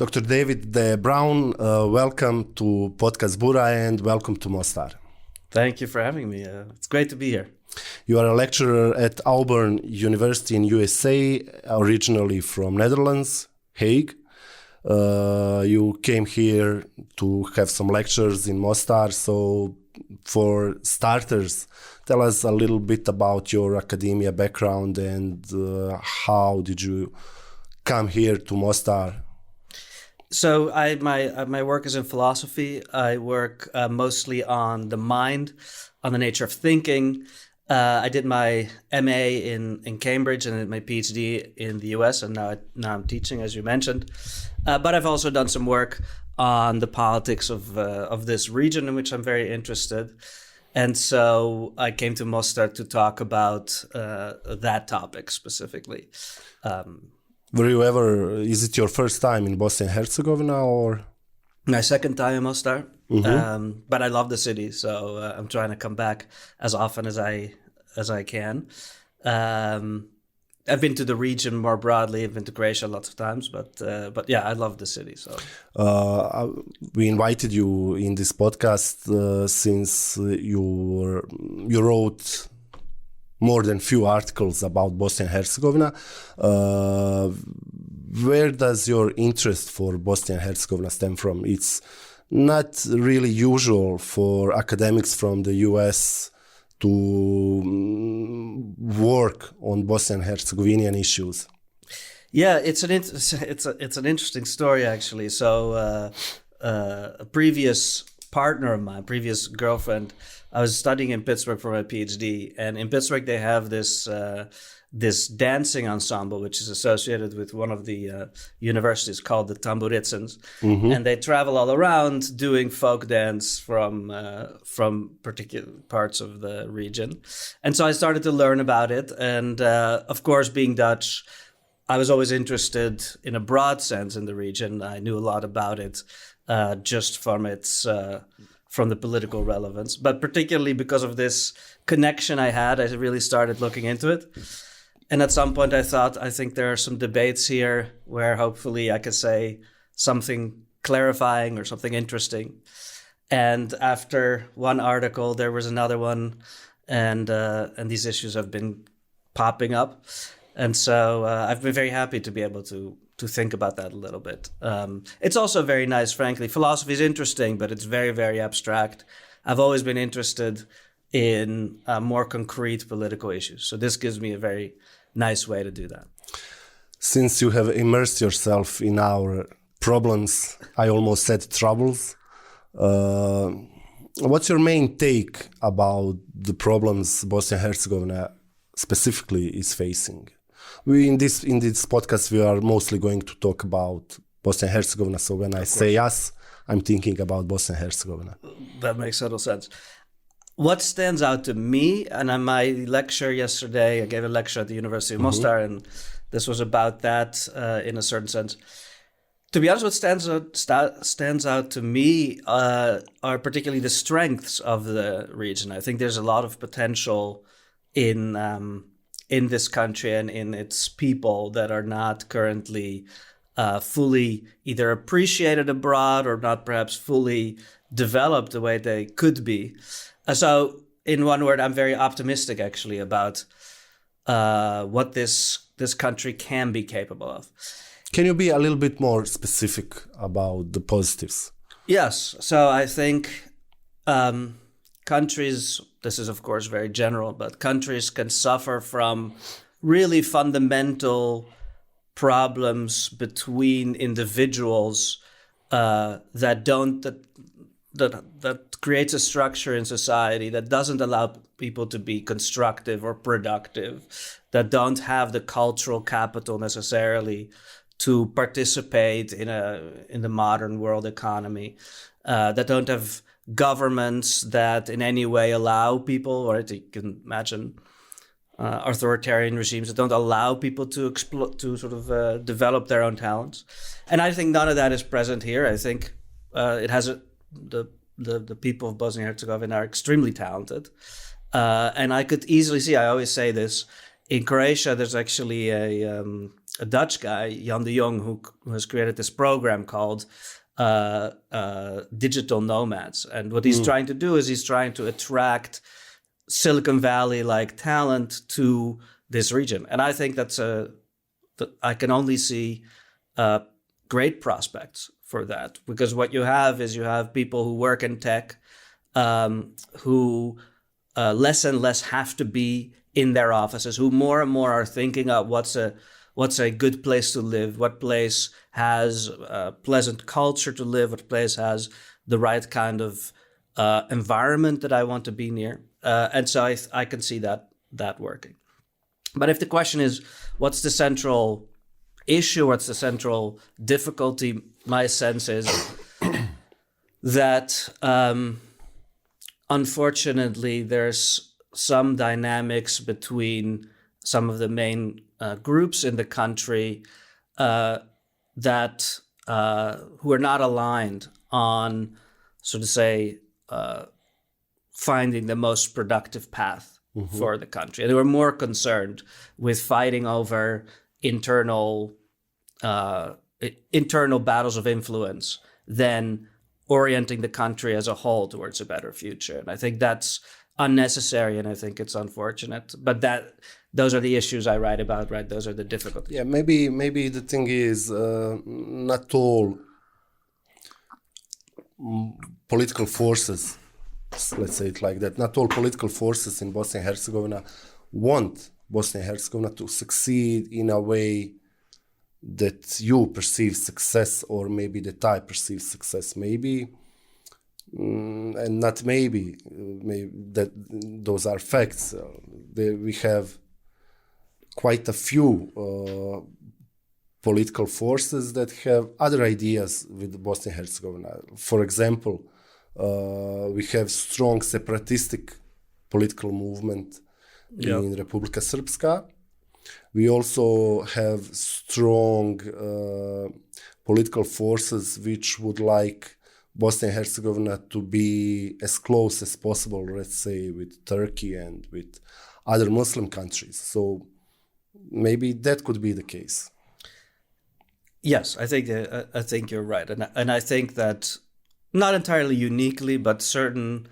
Dr. David de Bruijn, welcome to Podcastu Bura and welcome to Mostar. Thank you for having me. It's great to be here. You are a lecturer at Auburn University in USA, originally from Netherlands, Hague. You came here to have some lectures in Mostar, so for starters, tell us a little bit about your academia background and how did you come here to Mostar? So my work is in philosophy. I work mostly on the mind, on the nature of thinking. I did my MA in Cambridge and my PhD in the US, and now I'm teaching, as you mentioned. But I've also done some work on the politics of this region, in which I'm very interested. And so I came to Mostar to talk about that topic specifically. Were you ever, is it your first time in Bosnia and Herzegovina or? My second time in Mostar, Mm-hmm. but I love the city, so I'm trying to come back as often as I can. I've been to the region more broadly. I've been to Croatia lots of times, but yeah, I love the city. So we invited you in this podcast since you wrote more than few articles about Bosnia and Herzegovina. Where does your interest for Bosnia and Herzegovina stem from? It's not really usual for academics from the US to work on Bosnian and Herzegovinian issues. Yeah, it's an interesting story actually. So a previous partner of mine, previous girlfriend, I was studying in Pittsburgh for my PhD, and in Pittsburgh they have this dancing ensemble which is associated with one of the universities called the Tamburicans, and they travel all around doing folk dance from particular parts of the region. And so I started to learn about it, and of course, being Dutch, I was always interested in a broad sense in the region. I knew a lot about it just from its from the political relevance, but particularly because of this connection I had, I really started looking into it. And at some point I thought, I think there are some debates here where hopefully I could say something clarifying or something interesting. And after one article, there was another one, and these issues have been popping up. And so I've been very happy to be able to think about that a little bit. It's also very nice, frankly. Philosophy is interesting, but it's very, very abstract. I've always been interested in more concrete political issues. So this gives me a very nice way to do that. Since you have immersed yourself in our problems, I almost said troubles, what's your main take about the problems Bosnia and Herzegovina specifically is facing? In this podcast, we are mostly going to talk about Bosnia and Herzegovina. So when I say us, I'm thinking about Bosnia and Herzegovina. That makes total sense. What stands out to me, and on my lecture yesterday, I gave a lecture at the University of Mostar, and this was about that in a certain sense. To be honest, what stands out to me are particularly the strengths of the region. I think there's a lot of potential in this country and in its people that are not currently fully either appreciated abroad or not perhaps fully developed the way they could be. So in one word, I'm very optimistic actually about what this country can be capable of. Can you be a little bit more specific about the positives? Yes. So I think countries, this is of course very general, but countries can suffer from really fundamental problems between individuals that creates a structure in society that doesn't allow people to be constructive or productive, that don't have the cultural capital necessarily to participate in the modern world economy, that don't have governments that in any way allow people, or you can imagine authoritarian regimes that don't allow people to develop their own talents. And I think none of that is present here. I think it has the people of Bosnia and Herzegovina are extremely talented. And I could easily see, I always say this, in Croatia, there's actually a Dutch guy, Jan de Jong, who has created this program called Digital Nomads. And what he's trying to do is he's trying to attract Silicon Valley-like talent to this region. And I think I can only see great prospects for that, because what you have is you have people who work in tech who less and less have to be in their offices, who more and more are thinking of what's a good place to live, what place has a pleasant culture to live, what place has the right kind of environment that I want to be near. And so I can see that working. But if the question is, what's the central issue, what's the central difficulty, my sense is that unfortunately there's some dynamics between some of the main groups in the country that who are not aligned on, so to say, finding the most productive path for the country. And they were more concerned with fighting over internal battles of influence than orienting the country as a whole towards a better future. And I think that's unnecessary, and I think it's unfortunate. But those are the issues I write about, right? Those are the difficulties. Yeah, maybe the thing is not all political forces, let's say it like that, not all political forces in Bosnia and Herzegovina want Bosnia and Herzegovina to succeed in a way that you perceive success, or maybe that I perceive success. Maybe, and not maybe that those are facts. We have quite a few political forces that have other ideas with Bosnia and Herzegovina. For example, we have strong separatistic political movement in Republika Srpska. We also have strong political forces which would like Bosnia and Herzegovina to be as close as possible, let's say, with Turkey and with other Muslim countries. So maybe that could be the case. Yes, I think you're right, and I think that not entirely uniquely, but certain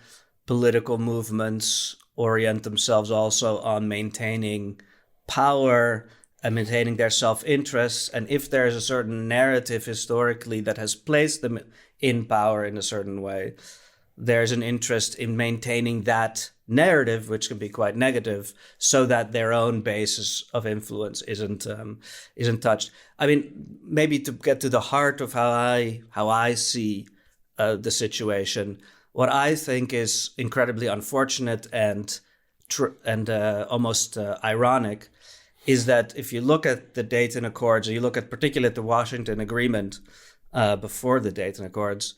political movements orient themselves also on maintaining power and maintaining their self-interest. And if there's a certain narrative historically that has placed them in power in a certain way, there's an interest in maintaining that narrative, which can be quite negative, so that their own basis of influence isn't touched. I mean, maybe to get to the heart of how I see the situation, what I think is incredibly unfortunate and almost ironic is that if you look at the Dayton Accords, or you look at particularly the Washington Agreement before the Dayton Accords,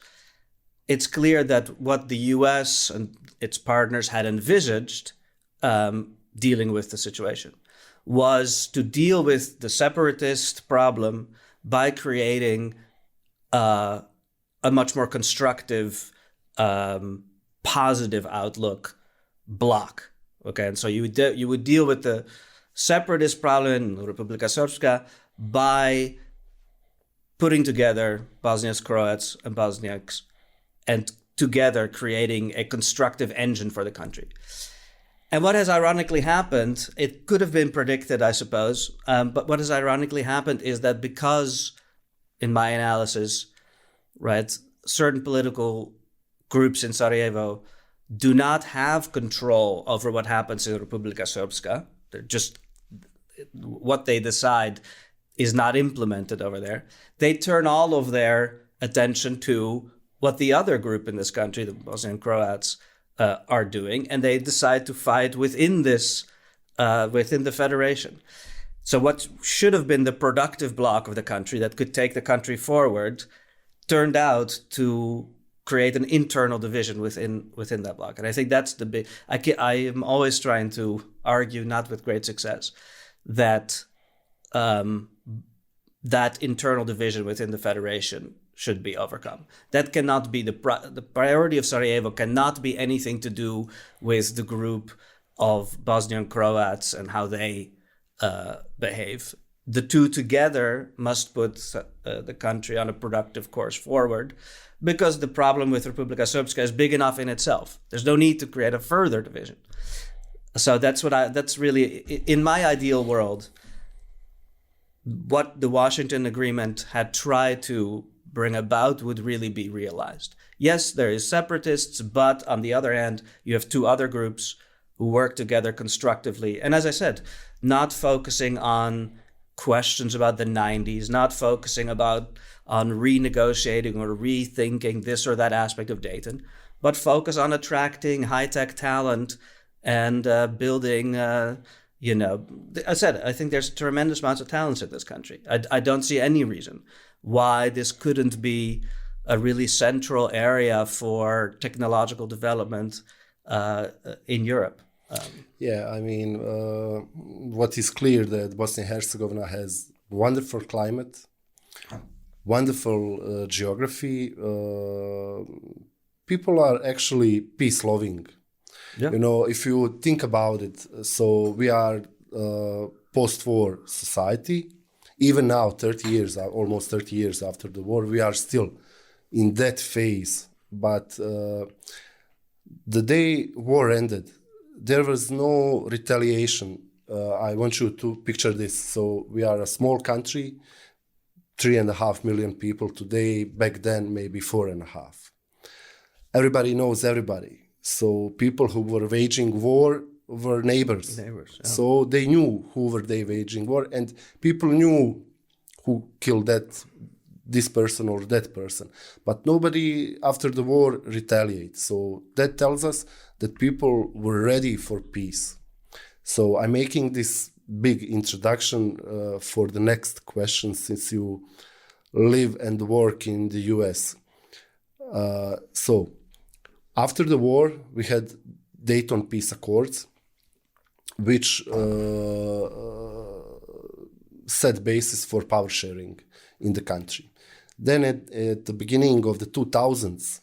it's clear that what the U.S. and its partners had envisaged dealing with the situation was to deal with the separatist problem by creating a much more constructive, positive outlook bloc. Okay, and so you would deal with the separatist problem in Republika Srpska by putting together Bosniaks, Croats, and Bosniaks, and together creating a constructive engine for the country. And what has ironically happened, it could have been predicted, I suppose, but what has ironically happened is that because, in my analysis, right, certain political groups in Sarajevo do not have control over what happens in Republika Srpska. They're just, what they decide is not implemented over there. They turn all of their attention to what the other group in this country, the Bosnian Croats, are doing, and they decide to fight within this, within the federation. So what should have been the productive bloc of the country that could take the country forward turned out to create an internal division within that bloc. And I think that's the big, I am always trying to argue, not with great success, that that internal division within the federation should be overcome. That cannot be the priority of Sarajevo cannot be anything to do with the group of Bosnian Croats and how they behave. The two together must put the country on a productive course forward, because the problem with Republika Srpska is big enough in itself. There's no need to create a further division. So that's really, in my ideal world, what the Washington Agreement had tried to bring about would really be realized. Yes, there is separatists, but on the other hand, you have two other groups who work together constructively. And as I said, not focusing on questions about the 90s, not focusing on renegotiating or rethinking this or that aspect of Dayton, but focus on attracting high-tech talent and building, I said, I think there's tremendous amounts of talents in this country. I don't see any reason why this couldn't be a really central area for technological development in Europe. What is clear that Bosnia and Herzegovina has wonderful climate, wonderful geography. People are actually peace-loving. Yeah. If you think about it, so we are post-war society. Even now, almost 30 years after the war, we are still in that phase. But the day war ended, there was no retaliation. I want you to picture this. So we are a small country, 3.5 million people today. Back then, maybe 4.5. Everybody knows everybody. So people who were waging war were neighbors. Yeah. So they knew who were they waging war, and people knew who killed this person or that person. But nobody after the war retaliates. So that tells us that people were ready for peace. So I'm making this big introduction for the next question, since you live and work in the US. So after the war, we had Dayton Peace Accords, which set basis for power sharing in the country. Then at the beginning of the 2000s,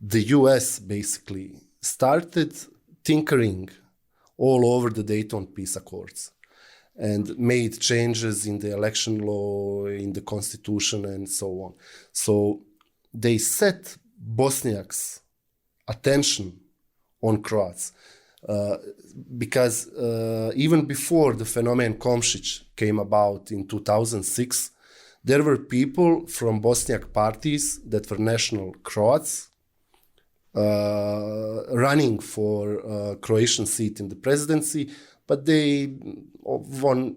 the US basically started tinkering all over the Dayton Peace Accords and made changes in the election law, in the constitution, and so on. So they set Bosniaks' attention on Croats. Because even before the phenomenon Komšić came about in 2006, there were people from Bosniak parties that were national Croats running for Croatian seat in the presidency, but they won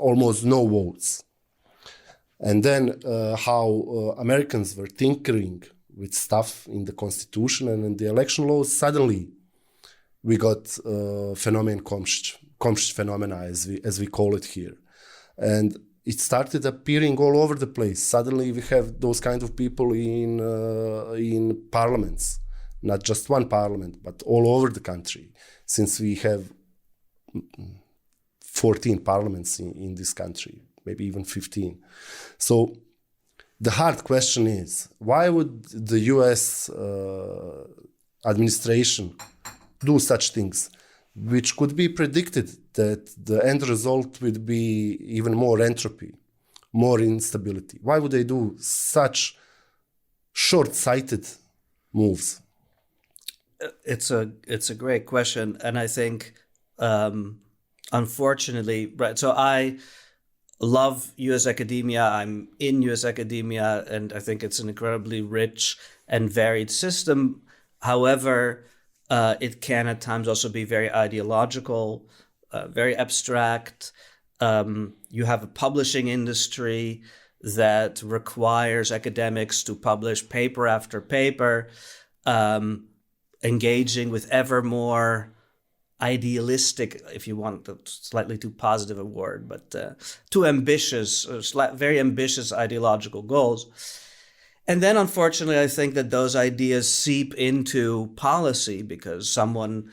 almost no votes. And then how Americans were tinkering with stuff in the constitution and in the election laws, suddenly we got phenomenon Komšić phenomena, as we call it here. And it started appearing all over the place. Suddenly we have those kind of people in parliaments, not just one parliament, but all over the country, since we have 14 parliaments in this country, maybe even 15. So the hard question is, why would the US administration do such things, which could be predicted that the end result would be even more entropy, more instability? Why would they do such short-sighted moves? It's a great question, and I think, unfortunately, right. So I love U.S. academia. I'm in U.S. academia, and I think it's an incredibly rich and varied system. However, it can at times also be very ideological, very abstract. You have a publishing industry that requires academics to publish paper after paper, engaging with ever more idealistic, if you want a slightly too positive a word, but too ambitious, very ambitious ideological goals. And then, unfortunately, I think that those ideas seep into policy because someone,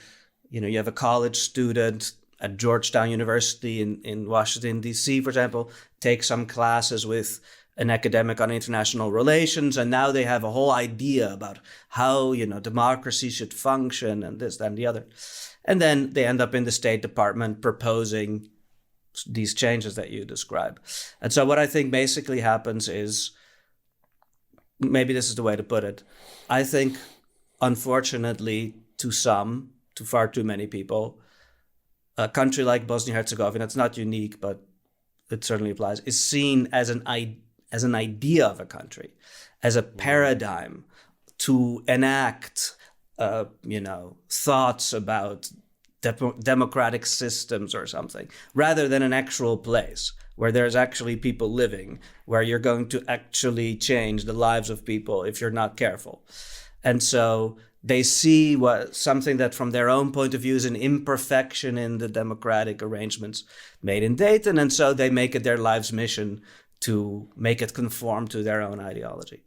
you have a college student at Georgetown University in Washington, D.C., for example, take some classes with an academic on international relations, and now they have a whole idea about how, democracy should function and this, that, and the other. And then they end up in the State Department proposing these changes that you describe. And so what I think basically happens is, maybe this is the way to put it, I think, unfortunately, to far too many people, a country like Bosnia-Herzegovina, it's not unique, but it certainly applies, is seen as an idea of a country, as a paradigm to enact, thoughts about democratic systems or something, rather than an actual place where there's actually people living, where you're going to actually change the lives of people if you're not careful. And so they see something that from their own point of view is an imperfection in the democratic arrangements made in Dayton, and so they make it their life's mission to make it conform to their own ideology.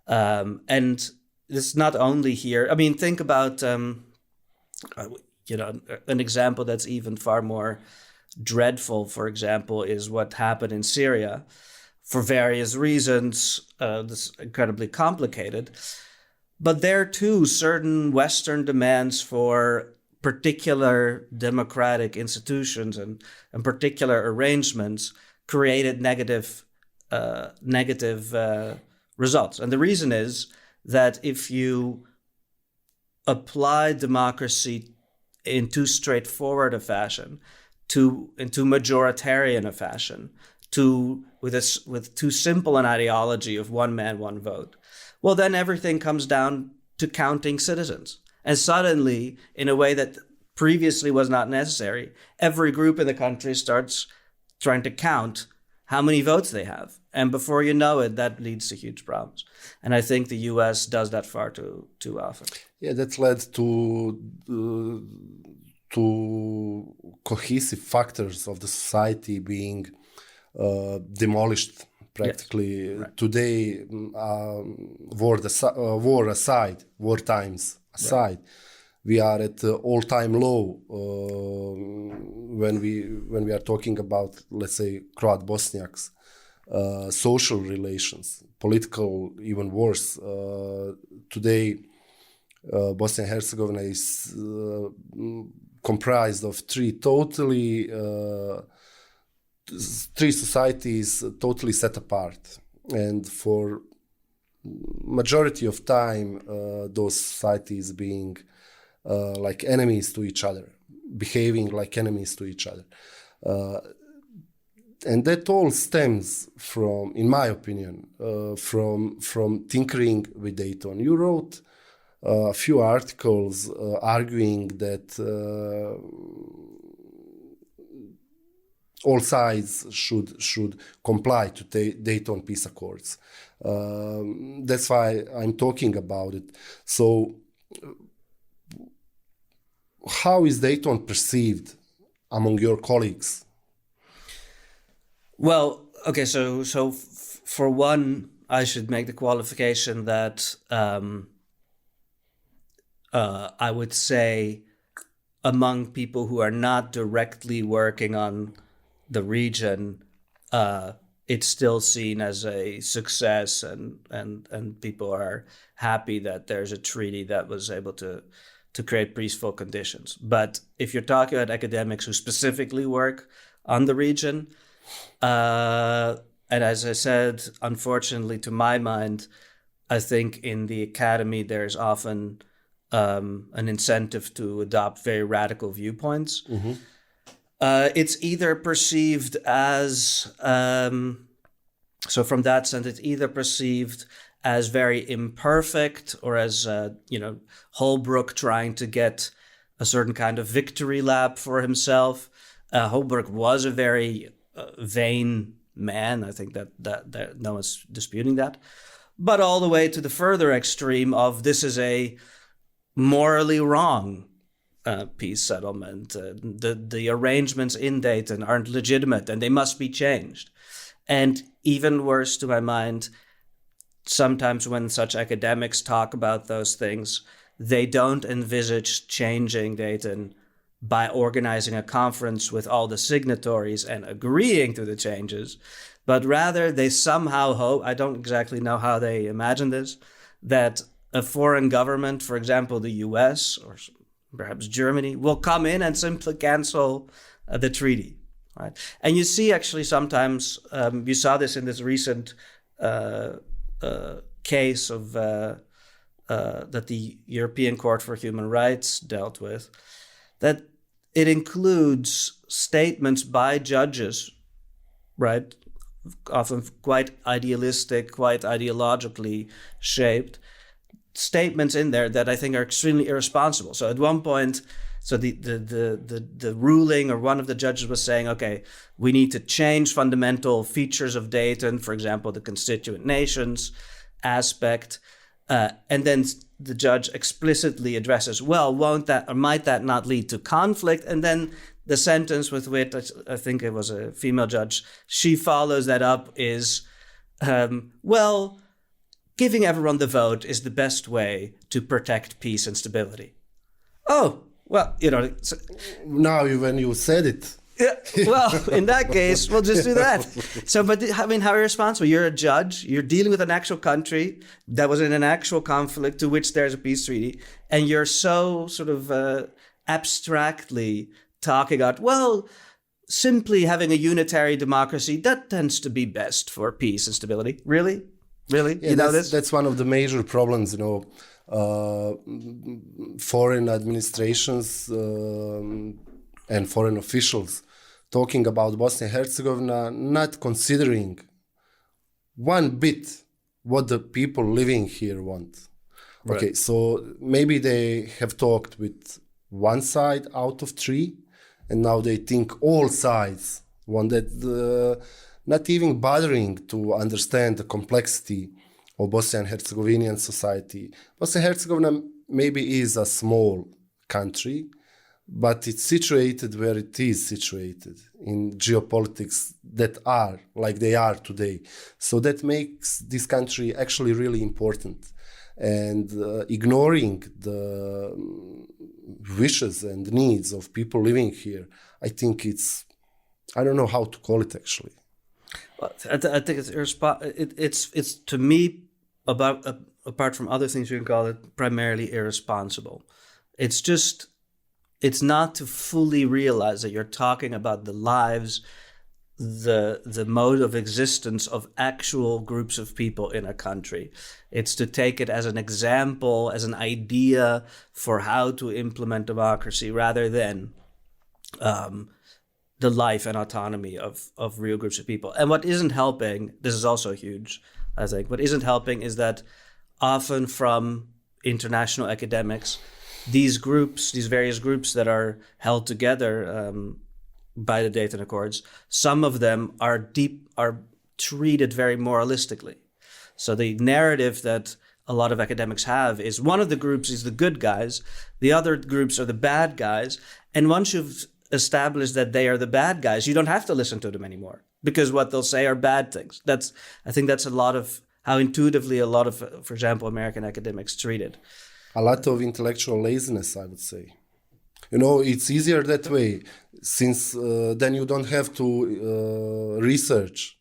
And it's not only here. I mean, think about, an example that's even far more dreadful, for example, is what happened in Syria. For various reasons, this is incredibly complicated. But there, too, certain Western demands for particular democratic institutions and particular arrangements created negative results. And the reason is that if you apply democracy in too straightforward a fashion, into majoritarian a fashion, with too simple an ideology of one man, one vote, well, then everything comes down to counting citizens. And suddenly, in a way that previously was not necessary, every group in the country starts trying to count how many votes they have. And before you know it, that leads to huge problems. And I think the US does that far too often. Yeah, that led to cohesive factors of the society being demolished practically. Yes. Right. Today, war times aside, right, we are at all-time low when we are talking about, let's say, Croat Bosniaks, social relations, political, even worse. Today, Bosnia and Herzegovina is comprised of three societies totally set apart, and for majority of time those societies being like enemies to each other, behaving like enemies to each other, and that all stems from, in my opinion, from tinkering with Dayton. You wrote a few articles arguing that all sides should comply to Dayton Peace Accords. That's why I'm talking about it. So, how is Dayton perceived among your colleagues? Well, okay, so for one, I should make the qualification that I would say among people who are not directly working on the region, it's still seen as a success, and people are happy that there's a treaty that was able to create peaceful conditions. But if you're talking about academics who specifically work on the region, and as I said, unfortunately, to my mind, I think in the academy there's often an incentive to adopt very radical viewpoints. Mm-hmm. It's either perceived as, so from that sense, it's either perceived as very imperfect, or as, Holbrooke trying to get a certain kind of victory lap for himself. Holbrooke was a very vain man. I think that no one's disputing that. But all the way to the further extreme of this is a morally wrong peace settlement. The arrangements in Dayton aren't legitimate and they must be changed. And even worse to my mind, sometimes when such academics talk about those things, they don't envisage changing Dayton by organizing a conference with all the signatories and agreeing to the changes, but rather they somehow hope, I don't exactly know how they imagine this, that a foreign government, for example, the US or perhaps Germany, will come in and simply cancel the treaty. Right? And you see actually sometimes, you saw this in this recent case of that the European Court for Human Rights dealt with, that it includes statements by judges, right, often quite idealistic, quite ideologically shaped, statements in there that I think are extremely irresponsible. So at one point, so the ruling or one of the judges was saying, okay, we need to change fundamental features of Dayton, for example, the constituent nations aspect. And then the judge explicitly addresses, well, won't that or might that not lead to conflict? And then the sentence with which I think it was a female judge, she follows that up is, well, giving everyone the vote is the best way to protect peace and stability. Oh, well, So, now when you said it. Yeah, well, in that case, we'll just do that. So, but I mean, how irresponsible. You're a judge. You're dealing with an actual country that was in an actual conflict to which there's a peace treaty. And you're so sort of abstractly talking about, well, simply having a unitary democracy, that tends to be best for peace and stability. Really? Really? Yeah, you know this? That's one of the major problems, foreign administrations and foreign officials talking about Bosnia and Herzegovina, not considering one bit what the people living here want. Right. Okay, so maybe they have talked with one side out of three, and now they think all sides want that, not even bothering to understand the complexity of Bosnian and Herzegovinian society. Bosnia and Herzegovina maybe is a small country, but it's situated where it is situated in geopolitics that are like they are today. So that makes this country actually really important. And ignoring the wishes and needs of people living here, I think I don't know how to call it actually. Well, I think it's to me, apart from other things you can call it, primarily irresponsible. It's not to fully realize that you're talking about the lives, the mode of existence of actual groups of people in a country. It's to take it as an example, as an idea for how to implement democracy rather than the life and autonomy of real groups of people. And what isn't helping, this is also huge, I think, what isn't helping is that often from international academics, these various groups that are held together by the Dayton Accords, some of them are treated very moralistically. So the narrative that a lot of academics have is one of the groups is the good guys, the other groups are the bad guys, and once you've established that they are the bad guys, you don't have to listen to them anymore because what they'll say are bad things. I think that's a lot of how intuitively a lot of, for example, American academics treat it. A lot of intellectual laziness, I would say. It's easier that way, since then you don't have to research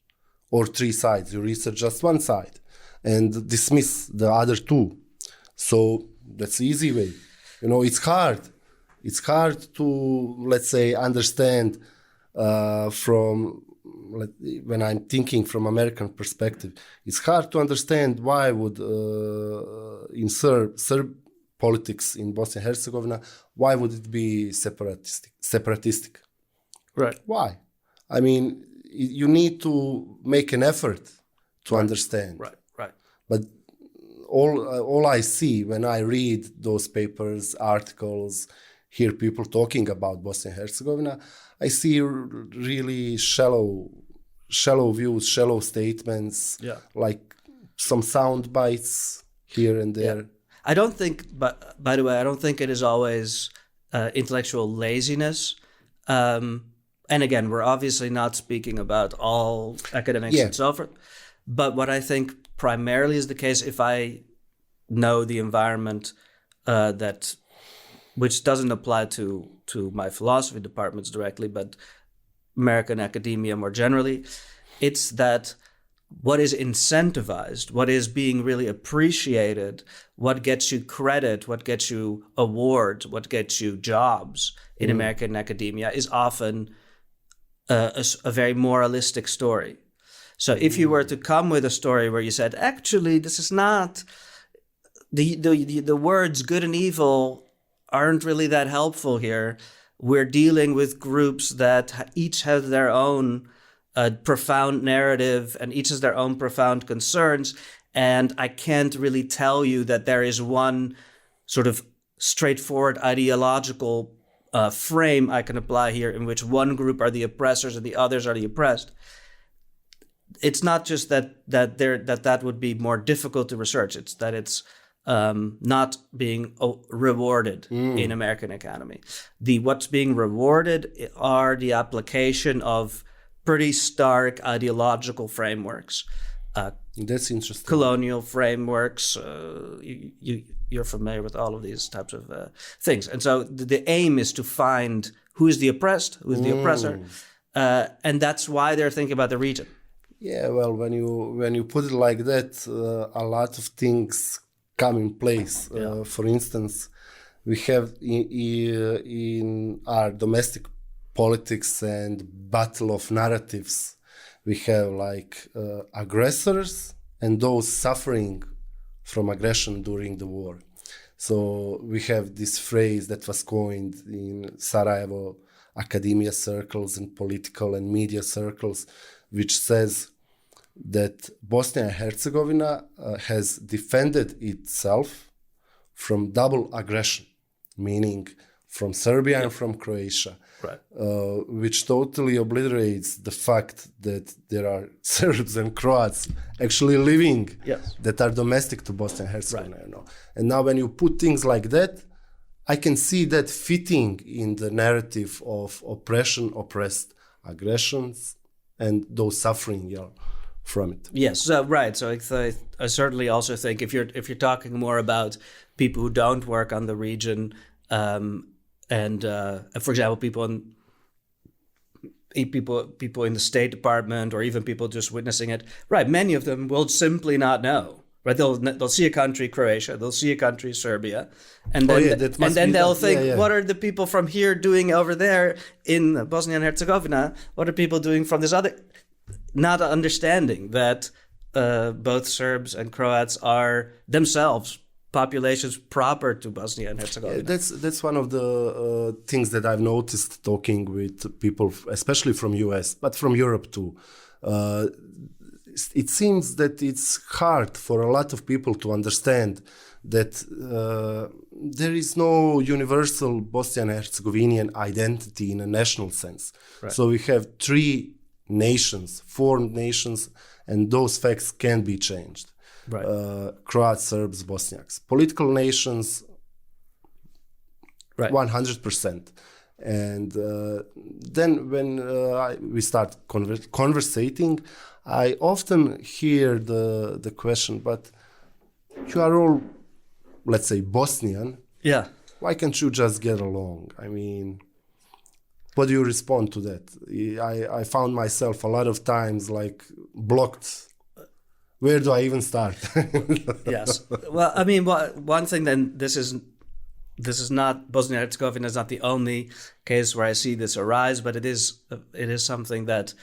all three sides. You research just one side and dismiss the other two. So that's the easy way. It's hard. It's hard to, let's say, understand when I'm thinking from American perspective. It's hard to understand why would in Serb politics in Bosnia and Herzegovina, why would it be separatistic? Right. Why? I mean, you need to make an effort to understand. Right. But all I see when I read those papers, articles, hear people talking about Bosnia and Herzegovina, I see really shallow views, shallow statements, like some sound bites here and there. Yeah. I don't think, but by the way, I don't think it is always intellectual laziness. And again, we're obviously not speaking about all academics and so forth. But what I think primarily is the case, if I know the environment that which doesn't apply to my philosophy departments directly, but American academia more generally. It's that what is incentivized, what is being really appreciated, what gets you credit, what gets you awards, what gets you jobs in American academia is often a very moralistic story. So if you were to come with a story where you said, actually, this is not, the words good and evil aren't really that helpful here. We're dealing with groups that each have their own profound narrative and each has their own profound concerns. And I can't really tell you that there is one sort of straightforward ideological frame I can apply here in which one group are the oppressors and the others are the oppressed. It's not just that would be more difficult to research. It's that it's not being rewarded in American economy. What's being rewarded are the application of pretty stark ideological frameworks. That's interesting. Colonial frameworks. You're familiar with all of these types of things. And so the aim is to find who is the oppressed, who is the oppressor. And that's why they're thinking about the region. Yeah, well, when you put it like that, a lot of things come in place. For instance, we have in our domestic politics and battle of narratives, we have like aggressors and those suffering from aggression during the war. So we have this phrase that was coined in Sarajevo academia circles and political and media circles, which says that Bosnia and Herzegovina has defended itself from double aggression, meaning from Serbia and from Croatia, right. Which totally obliterates the fact that there are Serbs and Croats actually living that are domestic to Bosnia and Herzegovina. Right. You know? And now when you put things like that, I can see that fitting in the narrative of oppression, oppressed aggressions, and those suffering from it. Yes, so right. So I certainly also think if you're talking more about people who don't work on the region, and for example, people in the State Department or even people just witnessing it, right? Many of them will simply not know. Right, they'll see a country, Croatia. They'll see a country, Serbia, and then they'll think, what are the people from here doing over there in Bosnia and Herzegovina? What are people doing from this other? Not understanding that both Serbs and Croats are themselves populations proper to Bosnia and Herzegovina. Yeah, that's one of the things that I've noticed talking with people, especially from US, but from Europe too. It seems that it's hard for a lot of people to understand that there is no universal Bosnian and Herzegovinian identity in a national sense. Right. So we have three nations, foreign nations, and those facts can be changed. Right. Croats, Serbs, Bosniaks. Political nations, right. 100%. And then when we start conversating, I often hear the question, but you are all, let's say, Bosnian. Yeah. Why can't you just get along? I mean, what do you respond to that? I found myself a lot of times like blocked. Where do I even start? Yes. Well, I mean, one thing then, this is not, Bosnia and Herzegovina is not the only case where I see this arise, but it is something that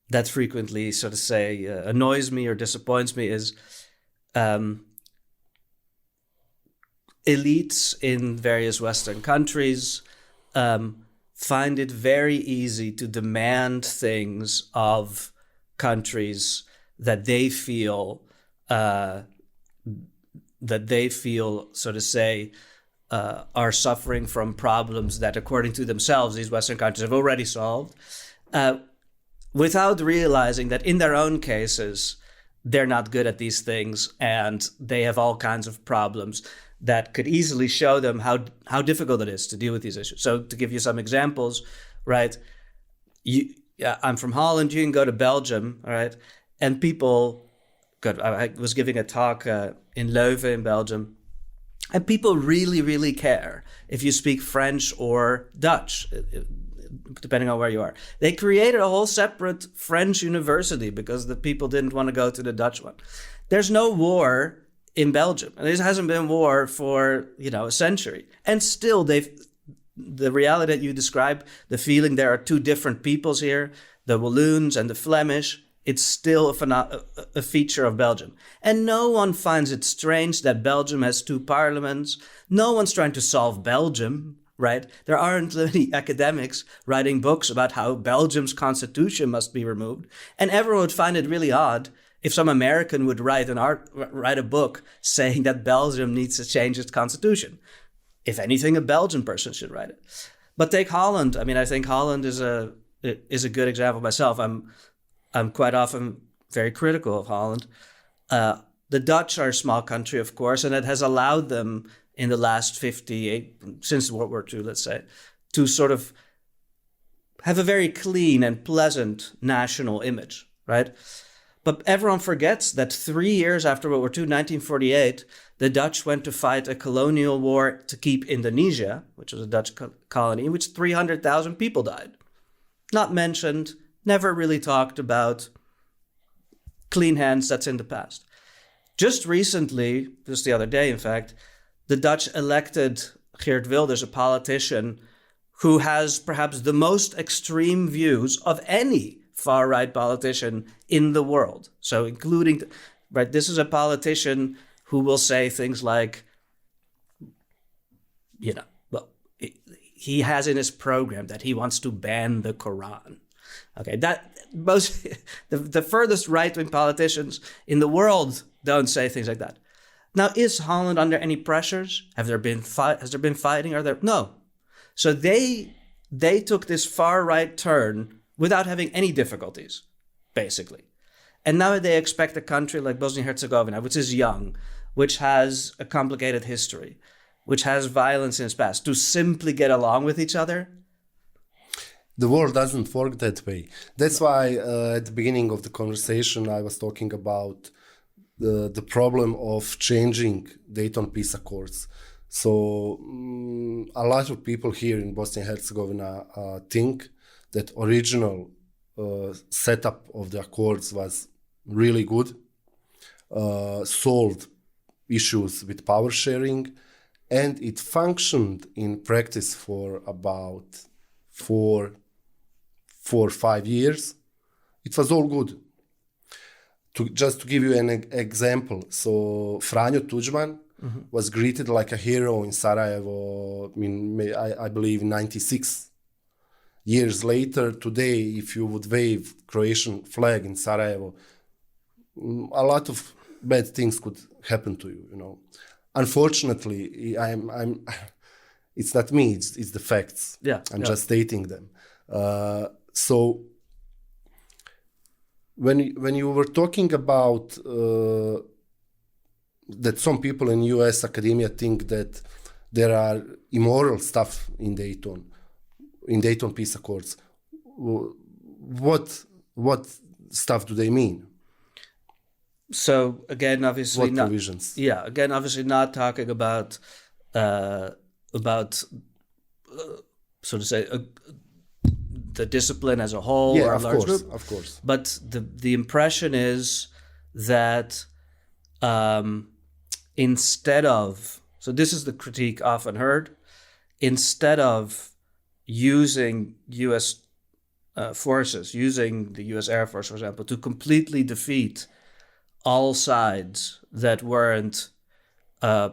that frequently, so to say, annoys me or disappoints me is elites in various Western countries find it very easy to demand things of countries that they feel, so to say, are suffering from problems that, according to themselves, these Western countries have already solved, without realizing that in their own cases, they're not good at these things and they have all kinds of problems that could easily show them how difficult it is to deal with these issues. So to give you some examples, right? I'm from Holland, you can go to Belgium, all right? And people, I was giving a talk in Leuven in Belgium, And people really, really care if you speak French or Dutch, depending on where you are. They created a whole separate French university because the people didn't want to go to the Dutch one. There's no war in Belgium. And there hasn't been war for, a century. And still, the reality that you describe, the feeling there are two different peoples here, the Walloons and the Flemish, it's still a feature of Belgium. And no one finds it strange that Belgium has two parliaments. No one's trying to solve Belgium, right? There aren't any academics writing books about how Belgium's constitution must be removed. And everyone would find it really odd if some American would write a book saying that Belgium needs to change its constitution. If anything, a Belgian person should write it. But take Holland. I mean, I think Holland is a good example myself. I'm quite often very critical of Holland. The Dutch are a small country, of course, and it has allowed them in the last 58, since World War II, let's say, to sort of have a very clean and pleasant national image, right? But everyone forgets that 3 years after World War II, 1948, the Dutch went to fight a colonial war to keep Indonesia, which was a Dutch colony, in which 300,000 people died. Not mentioned, never really talked about. Clean hands, that's in the past. Just recently, just the other day, in fact, the Dutch elected Geert Wilders, a politician who has perhaps the most extreme views of any far-right politician in the world. So including, right, this is a politician who will say things like, he has in his program that he wants to ban the Quran. Okay, the furthest right-wing politicians in the world don't say things like that. Now, is Holland under any pressures? Has there been fighting? No. So they took this far-right turn without having any difficulties, basically. And now they expect a country like Bosnia-Herzegovina, which is young, which has a complicated history, which has violence in its past, to simply get along with each other. The world doesn't work that way. That's why at the beginning of the conversation, I was talking about the problem of changing Dayton Peace Accords. So a lot of people here in Bosnia and Herzegovina think that original setup of the accords was really good, solved issues with power sharing, and it functioned in practice for about 4 or 5 years. It was all good. Just to give you an example, so Franjo Tuđman was greeted like a hero in Sarajevo, I believe in 96. Years later, today, if you would wave Croatian flag in Sarajevo, a lot of bad things could happen to you, Unfortunately, it's not me, it's the facts. Yeah, I'm just stating them. So when you were talking about that some people in US academia think that there are immoral stuff in Dayton Peace Accords, what stuff do they mean? So again, obviously, what provisions? Obviously not talking about so to say, the discipline as a whole or a large group. Of course. But the impression is that instead of, so this is the critique often heard, instead of using U.S. Forces, using the U.S. Air Force, for example, to completely defeat all sides that weren't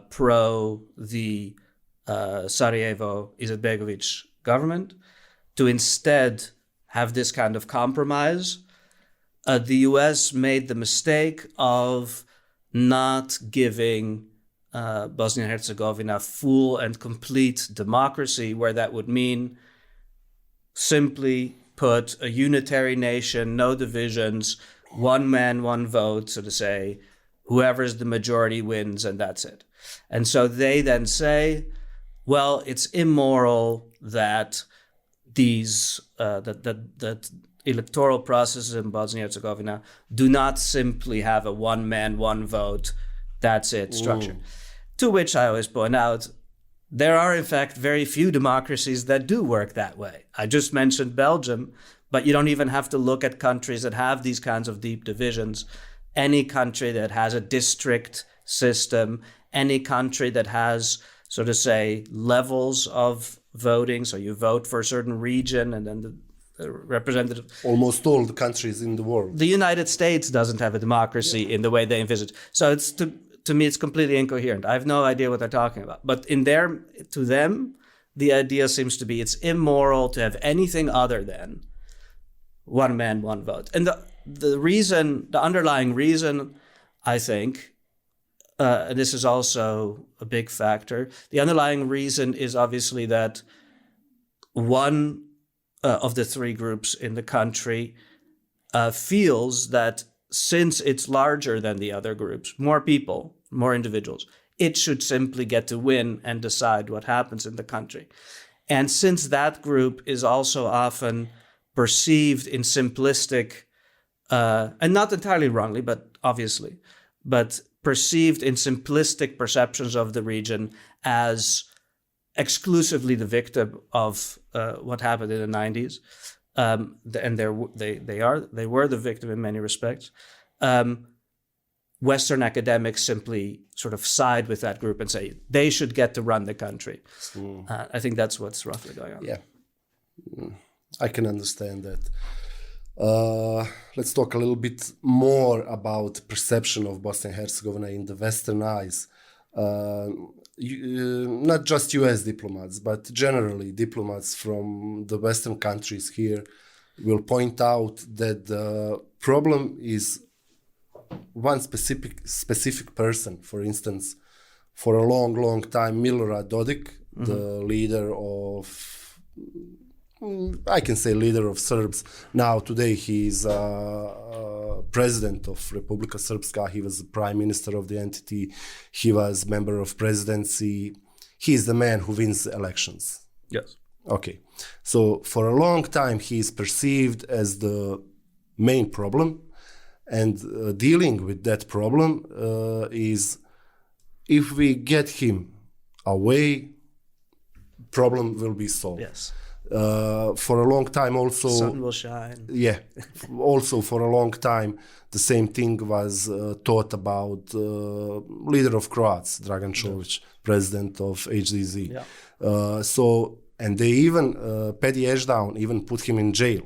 pro the Sarajevo Izetbegovic government, to instead have this kind of compromise, the U.S. made the mistake of not giving Bosnia and Herzegovina full and complete democracy, where that would mean simply put a unitary nation, no divisions, one man, one vote, so to say, whoever's the majority wins, and that's it. And so they then say, well, it's immoral that these that electoral processes in Bosnia and Herzegovina do not simply have a one man, one vote, that's it structure. To which I always point out, there are in fact very few democracies that do work that way. I just mentioned Belgium, but you don't even have to look at countries that have these kinds of deep divisions. Any country that has a district system, any country that has, so to say, levels of voting, so you vote for a certain region and then the representative... Almost all the countries in the world. The United States doesn't have a democracy in the way they envisage. So it's to me, it's completely incoherent. I have no idea what they're talking about. But to them, the idea seems to be it's immoral to have anything other than one man, one vote. And the underlying reason, I think, and this is also a big factor, the underlying reason is obviously that one of the three groups in the country feels that since it's larger than the other groups, more people, more individuals, it should simply get to win and decide what happens in the country. And since that group is also often perceived in simplistic, and not entirely wrongly, but obviously, but perceived in simplistic perceptions of the region as exclusively the victim of what happened in the 90s, and they were the victim in many respects. Western academics simply sort of side with that group and say they should get to run the country. I think that's what's roughly going on. Yeah, I can understand that. Let's talk a little bit more about perception of Bosnia and Herzegovina in the Western eyes. Not just US diplomats, but generally diplomats from the Western countries here will point out that the problem is one specific person. For instance, for a long time, Milorad Dodik, the leader of, I can say leader of Serbs. Now, today, he is president of Republika Srpska. He was the prime minister of the entity. He was member of presidency. He is the man who wins the elections. Yes. Okay. So for a long time, he is perceived as the main problem. And dealing with that problem is, if we get him away, problem will be solved. Yes. For a long time also... Sun will shine. Yeah. Also for a long time, the same thing was taught about leader of Croats, Dragan Čović, president of HDZ. Yeah. And they even, Pedi Ešdown even put him in jail.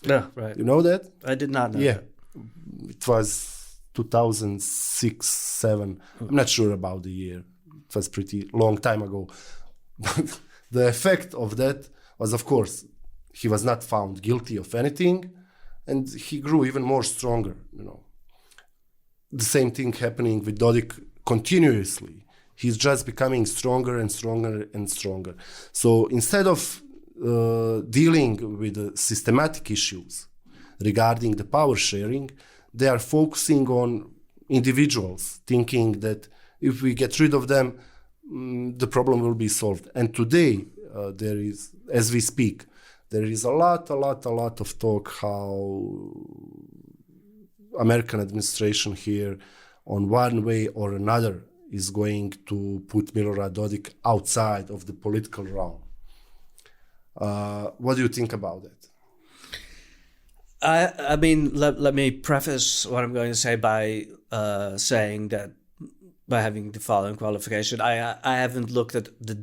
Yeah, right. You know that? I did not know that. It was 2006-07. I'm not sure about the year. It was pretty long time ago. But the effect of that was, of course, he was not found guilty of anything, and he grew even more stronger. The same thing happening with Dodik continuously. He's just becoming stronger and stronger and stronger. So instead of dealing with the systematic issues regarding the power sharing, they are focusing on individuals, thinking that if we get rid of them, the problem will be solved. And today, there is, as we speak, there is a lot of talk how American administration here, on one way or another, is going to put Milorad Dodik outside of the political realm. What do you think about that? I mean, let me preface what I'm going to say by saying that, by having the following qualification, I haven't looked at the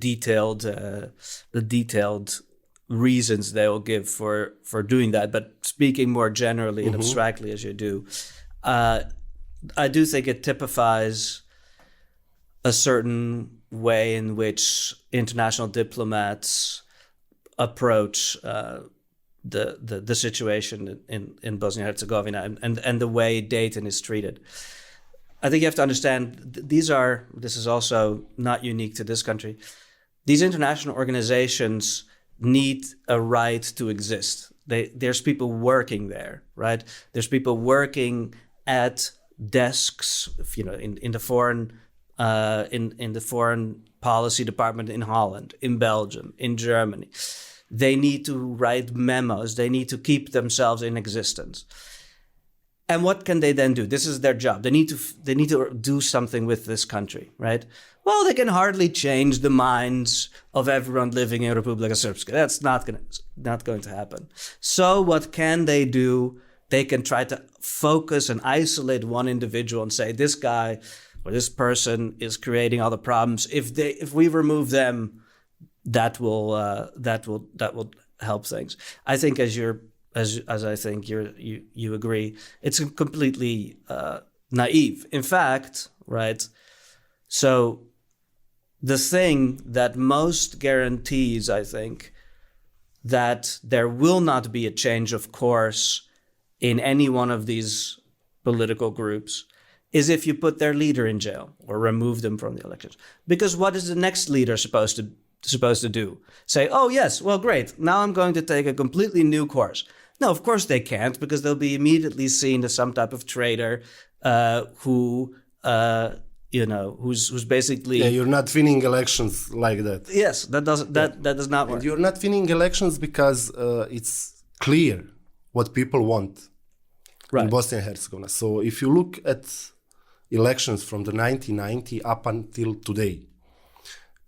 detailed reasons they will give for doing that. But speaking more generally and abstractly as you do, I do think it typifies a certain way in which international diplomats approach the situation in Bosnia and Herzegovina and the way Dayton is treated. I think you have to understand, this is also not unique to this country. These international organizations need a right to exist. There's people working there, right? There's people working at desks, in the foreign in the foreign policy department in Holland, in Belgium, in Germany. They need to write memos. They need to keep themselves in existence. And what can they then do? This is their job. They need to do something with this country, right? Well, they can hardly change the minds of everyone living in Republika Srpska. That's not going to happen. So what can they do? They can try to focus and isolate one individual and say, this guy or this person is creating all the problems. If we remove them, that will help things. I think as I think you agree, it's completely naive. In fact, right? So the thing that most guarantees, I think, that there will not be a change of course in any one of these political groups is if you put their leader in jail or remove them from the elections. Because what is the next leader supposed to do? Say, oh yes, well great, now I'm going to take a completely new course. No, of course they can't, because they'll be immediately seen as some type of traitor who's basically... Yeah, you're not winning elections like that. Yes, that does not work. And you're not winning elections because it's clear what people want in Bosnia and Herzegovina. So if you look at elections from the 1990 up until today,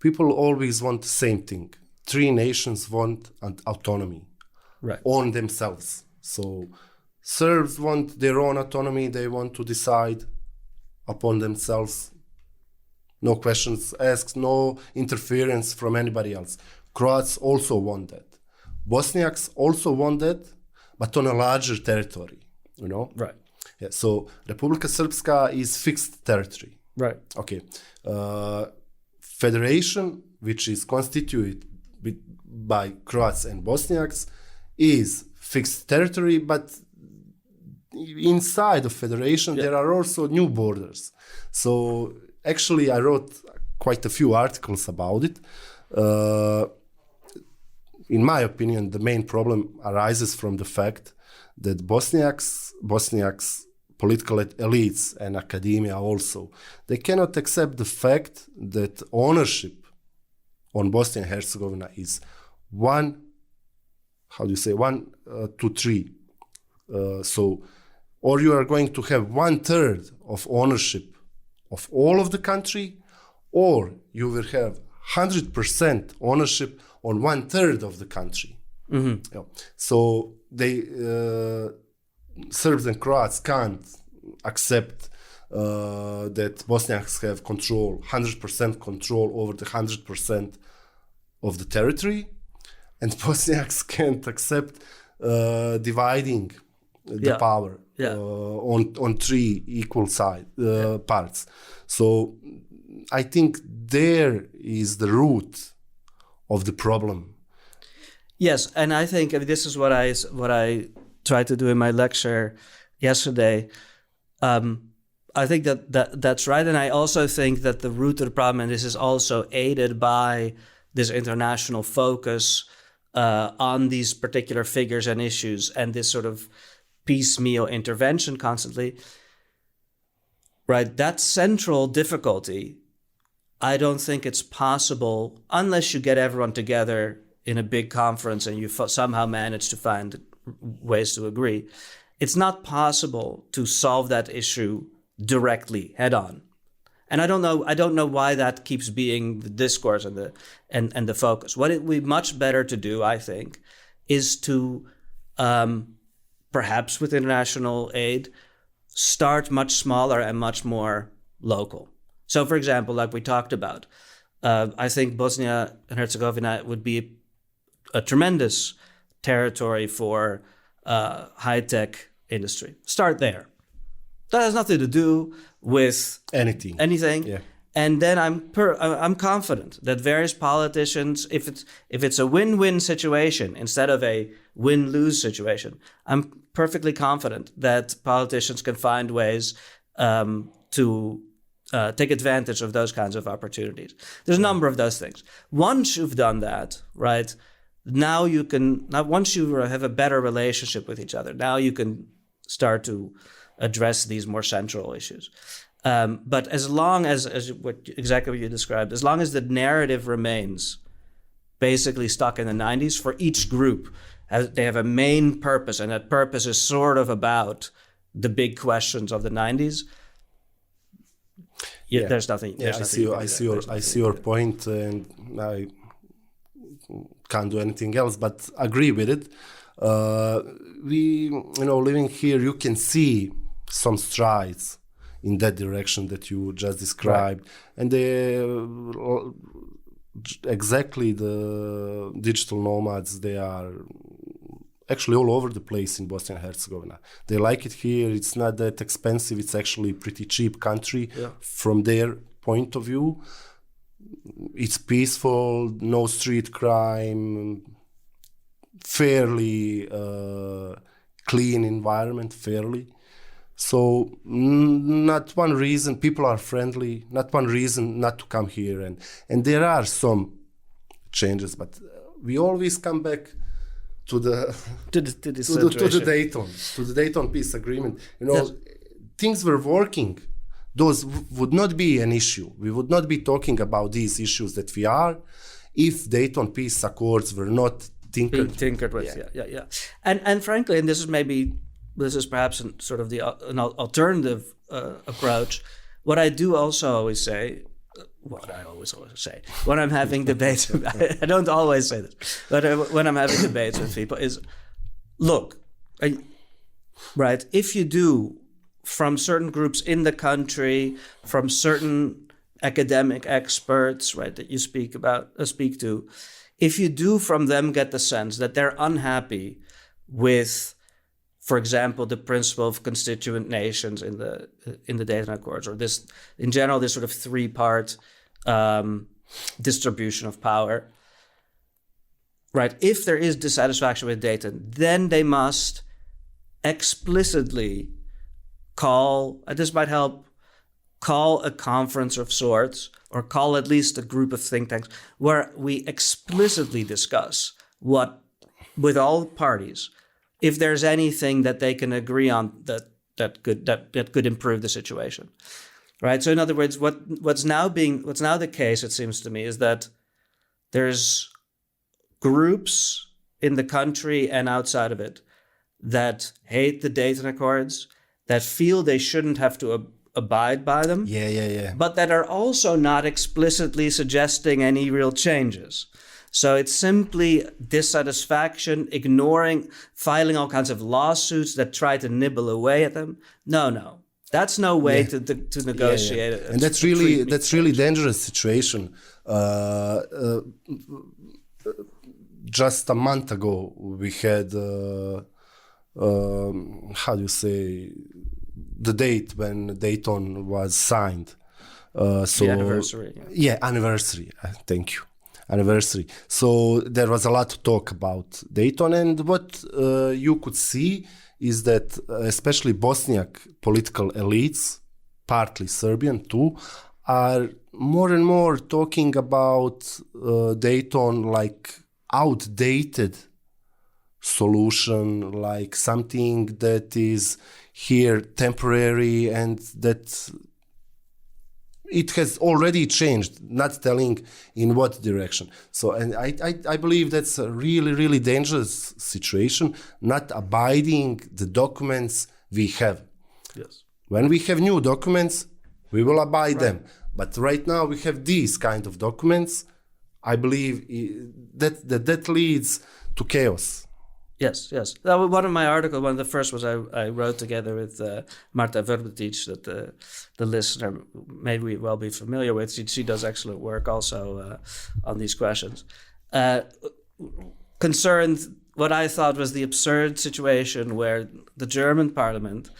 people always want the same thing. 3 nations want an autonomy on themselves. So Serbs want their own autonomy. They want to decide upon themselves. No questions asked, no interference from anybody else. Croats also want that. Bosniaks also want that, but on a larger territory, Right. Yeah, so Republika Srpska is fixed territory. Right. Okay. Federation, which is constituted by Croats and Bosniaks, is fixed territory, but inside of federation there are also new borders. So actually I wrote quite a few articles about it. In my opinion, the main problem arises from the fact that Bosniaks, political elites and academia also, they cannot accept the fact that ownership on Bosnia and Herzegovina is 1 to 3. So, or you are going to have 1/3 of ownership of all of the country, or you will have 100% ownership on 1/3 of the country. Mm-hmm. Yeah. So they Serbs and Croats can't accept that Bosniaks have 100% control over the 100% of the territory, and Bosniaks can't accept dividing the power on 3 equal parts. So I think there is the root of the problem. Yes, and I think this is what I tried to do in my lecture yesterday. I think that's right, and I also think that the root of the problem, and this is also aided by this international focus on these particular figures and issues, and this sort of piecemeal intervention constantly, right? That central difficulty, I don't think it's possible unless you get everyone together in a big conference and you somehow manage to find ways to agree. It's not possible to solve that issue directly, head on. And I don't know why that keeps being the discourse and the focus. What it would be much better to do, I think, is to perhaps with international aid, start much smaller and much more local. So, for example, like we talked about, I think Bosnia and Herzegovina would be a tremendous territory for high-tech industry. Start there. That has nothing to do with anything. Yeah. And then I'm confident that various politicians, if it's a win-win situation instead of a win-lose situation, I'm perfectly confident that politicians can find ways to take advantage of those kinds of opportunities. There's a number of those things. Once you've done that, right, now once you have a better relationship with each other, now you can start to address these more central issues. But as long as exactly what you described, as long as the narrative remains basically stuck in the 90s, for each group, they have a main purpose, and that purpose is sort of about the big questions of the 90s. There's nothing. I see your point, and I can't do anything else but agree with it. Living here, you can see some strides in that direction that you just described, and exactly the digital nomads, they are actually all over the place in Bosnia and Herzegovina. They like it here. It's not that expensive. It's actually pretty cheap country from their point of view. It's peaceful, no street crime, fairly clean environment, So not one reason, people are friendly, not one reason not to come here. And there are some changes, but we always come back to the Dayton peace agreement. Things were working. Those would not be an issue. We would not be talking about these issues that we are if Dayton peace accords were not tinkered with. Yeah. And frankly, and this is perhaps sort of an alternative approach. What I do also always say, when I'm having debates, I don't always say this, but when I'm having debates with people is, look, right, if you do from certain groups in the country, from certain academic experts, right, that you speak to, if you do from them get the sense that they're unhappy with, for example, the principle of constituent nations in the Dayton Accords, or this, in general, this sort of three-part distribution of power, right? If there is dissatisfaction with Dayton, then they must explicitly call a conference of sorts, or call at least a group of think tanks where we explicitly discuss with all parties, if there's anything that they can agree on that could improve the situation, right? So in other words, what's now the case, it seems to me, is that there's groups in the country and outside of it that hate the Dayton Accords, that feel they shouldn't have to abide by them, but that are also not explicitly suggesting any real changes. So it's simply dissatisfaction, ignoring, filing all kinds of lawsuits that try to nibble away at them. No, that's no way to negotiate it. And that's really dangerous situation. Just a month ago, we had the date when Dayton was signed. The anniversary. Anniversary. Thank you. Anniversary. So there was a lot to talk about Dayton, and what you could see is that especially Bosniak political elites, partly Serbian too, are more and more talking about Dayton like outdated solution, like something that is here temporary and that it has already changed, not telling in what direction. So, and I believe that's a really, really dangerous situation, not abiding the documents we have. Yes. When we have new documents, we will abide them. But right now we have these kind of documents. I believe that leads to chaos. Yes. One of my articles, one of the first was I wrote together with Marta Verbetic, that the listener may well be familiar with. She does excellent work also on these questions. Concerned what I thought was the absurd situation where the German parliament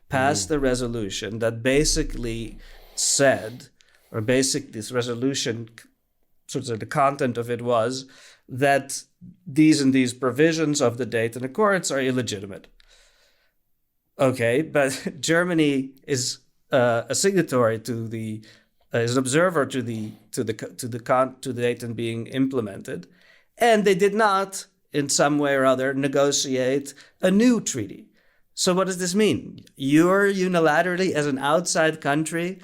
passed a resolution that basically said, or this resolution, sort of the content of it was that these and these provisions of the Dayton Accords are illegitimate. Okay, but Germany is a signatory to is an observer to the Dayton being implemented, and they did not, in some way or other, negotiate a new treaty. So what does this mean? You're unilaterally, as an outside country,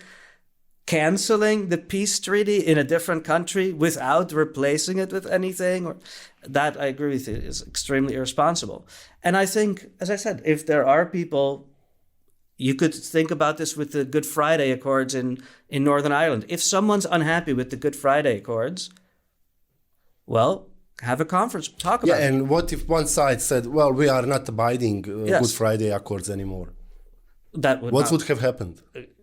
canceling the peace treaty in a different country without replacing it with anything? Or that, I agree with you, is extremely irresponsible. And I think, as I said, if there are people You could think about this with the Good Friday Accords in Northern Ireland. If someone's unhappy with the Good Friday Accords, well, have a conference, talk about it. Yeah, and what if one side said, well, we are not abiding Good Friday Accords anymore? What would have happened? It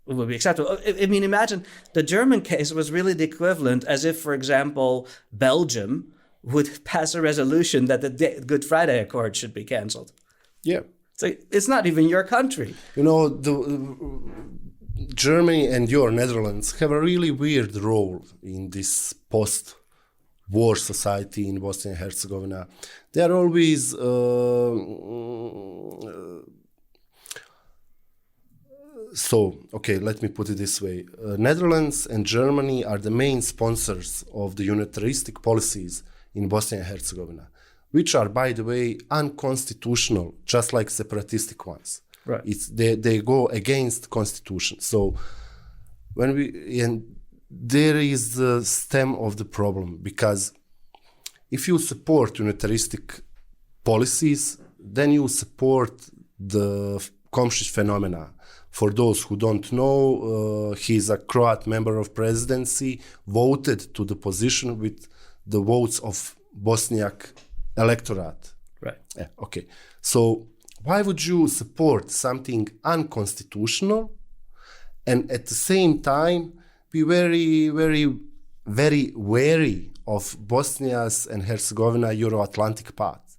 would be acceptable. I mean, imagine the German case was really the equivalent as if, for example, Belgium would pass a resolution that the Good Friday Accord should be canceled. Yeah. So it's not even your country. You know, Germany and your Netherlands have a really weird role in this post-war society in Bosnia and Herzegovina. They are always let me put it this way. Netherlands and Germany are the main sponsors of the unitaristic policies in Bosnia and Herzegovina, which are, by the way, unconstitutional, just like separatistic ones. Right. They go against constitution. So there is the stem of the problem, because if you support unitaristic policies, then you support the Komšić phenomena. For those who don't know, he's a Croat member of presidency, voted to the position with the votes of Bosniak electorate. Right. Yeah, okay. So why would you support something unconstitutional and at the same time be very, very, very wary of Bosnia's and Herzegovina Euro-Atlantic path,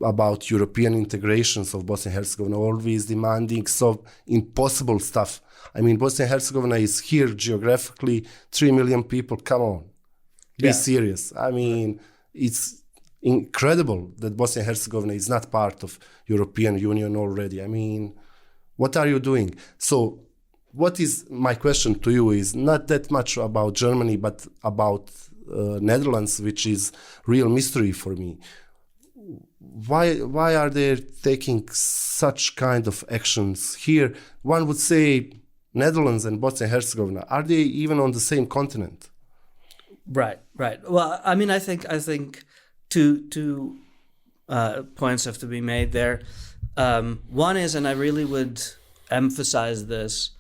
about European integrations of Bosnia and Herzegovina, always demanding so impossible stuff? I mean, Bosnia and Herzegovina is here geographically, 3 million people. Come on, be serious. I mean, it's incredible that Bosnia and Herzegovina is not part of European Union already. I mean, what are you doing? So what is my question to you is not that much about Germany, but about Netherlands, which is real mystery for me. Why are they taking such kind of actions here? One would say Netherlands and Bosnia and Herzegovina, are they even on the same continent? Right. Well, I mean, I think two points have to be made there. One is, and I really would emphasize this,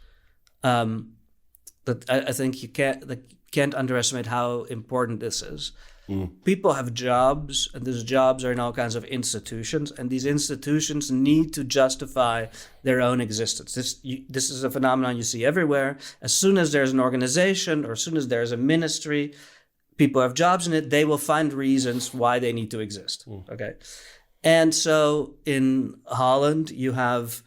that I think you can't underestimate how important this is. People have jobs, and those jobs are in all kinds of institutions, and these institutions need to justify their own existence. This is a phenomenon you see everywhere. As soon as there's an organization, or as soon as there's a ministry, people have jobs in it, they will find reasons why they need to exist. Okay. And so in Holland, you have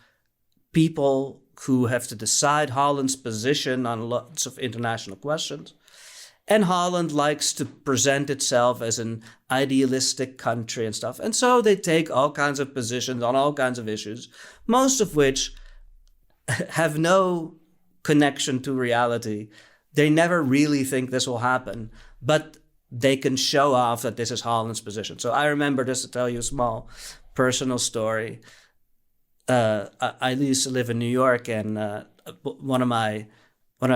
people who have to decide Holland's position on lots of international questions. And Holland likes to present itself as an idealistic country and stuff. And so they take all kinds of positions on all kinds of issues, most of which have no connection to reality. They never really think this will happen, but they can show off that this is Holland's position. So I remember, just to tell you a small personal story. I used to live in New York, and one of my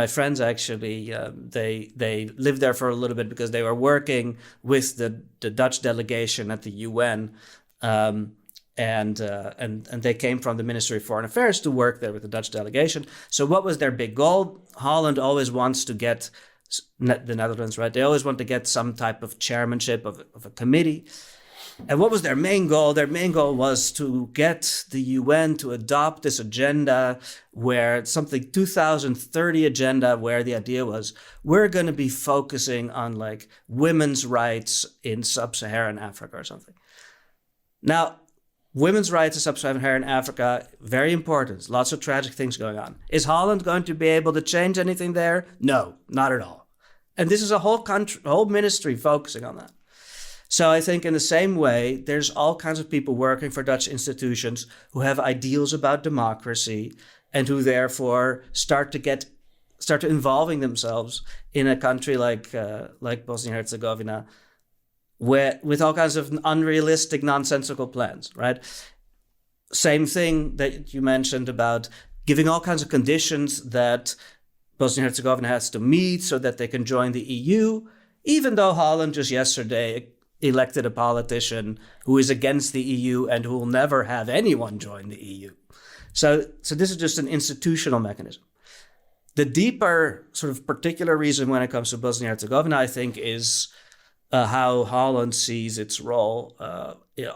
friends actually, they lived there for a little bit because they were working with the Dutch delegation at the UN, and they came from the Ministry of Foreign Affairs to work there with the Dutch delegation. So what was their big goal? Holland always wants to get the Netherlands, right? They always want to get some type of chairmanship of a committee. And what was their main goal? Their main goal was to get the UN to adopt this agenda, where something 2030 agenda, where the idea was we're going to be focusing on like women's rights in sub-Saharan Africa or something. Now, women's rights in sub-Saharan Africa, very important. Lots of tragic things going on. Is Holland going to be able to change anything there? No, not at all. And this is a whole country, a whole ministry focusing on that. So I think in the same way, there's all kinds of people working for Dutch institutions who have ideals about democracy and who therefore start to involving themselves in a country like Bosnia and Herzegovina, with all kinds of unrealistic, nonsensical plans, right? Same thing that you mentioned about giving all kinds of conditions that Bosnia and Herzegovina has to meet so that they can join the EU, even though Holland just yesterday elected a politician who is against the EU and who will never have anyone join the EU. So this is just an institutional mechanism. The deeper sort of particular reason when it comes to Bosnia-Herzegovina, I think, is how Holland sees its role,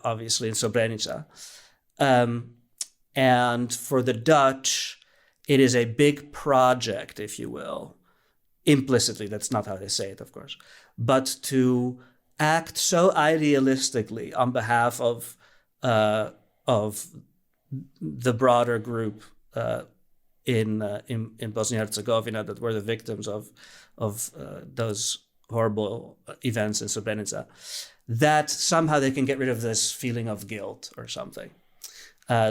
obviously in Srebrenica. And for the Dutch, it is a big project, if you will. Implicitly, that's not how they say it, of course. But to act so idealistically on behalf of the broader group in Bosnia-Herzegovina that were the victims of those horrible events in Srebrenica, that somehow they can get rid of this feeling of guilt or something.